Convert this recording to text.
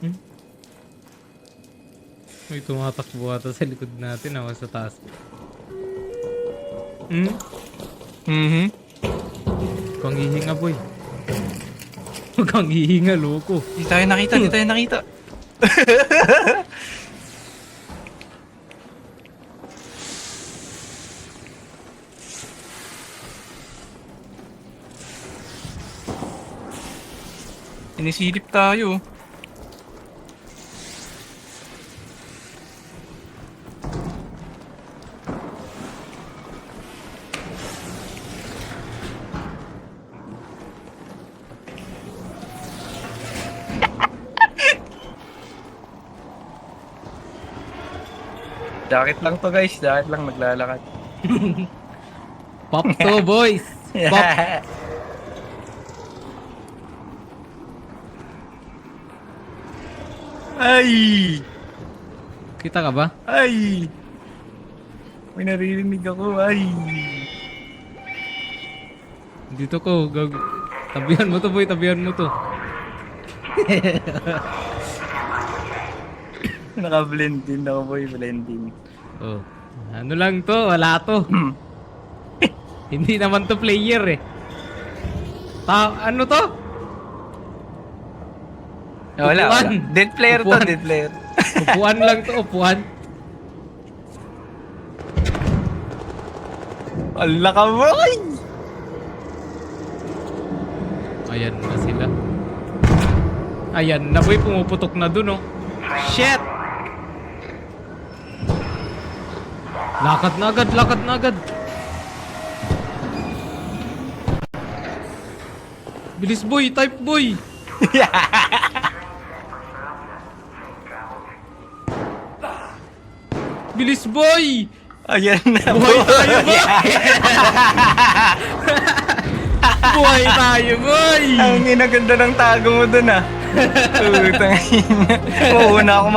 Hmm? May tumatakbo ata sa likod natin. Ako sa taas. Hmm? Mhm. Huwag kang hihinga, boy. Huwag kang hihinga, loko. Di tayo nakita, di tayo nakita. Sinisilip tayo. Jacket lang to guys, jacket lang naglalakad. Pop to, boys. Pop. Ay! Kita ka ba? Ay! May naririnig ako, ay! Dito ko. Tabihan mo to, boy. Tabihan mo to. Naka-blend din ako boy, blending. Oh. Ano lang to? Wala to. Hindi naman to player eh. Ano to? Wala, wala. Upuan. Dead player to, Upuan. dead player. Upuan lang to, upuan. Ala ka boy! Ayan na sila. Ayan na, boy. Pumuputok na dun, oh. Shit! Lakad na agad, lakad na agad. Bilis, boy. Type, boy. Bilis, boy. Ayan na Buhay boy! tayo, boy. Buhay tayo, boy. Ang inaganda ng tago mo dun ah. Putang ina. Oo na ako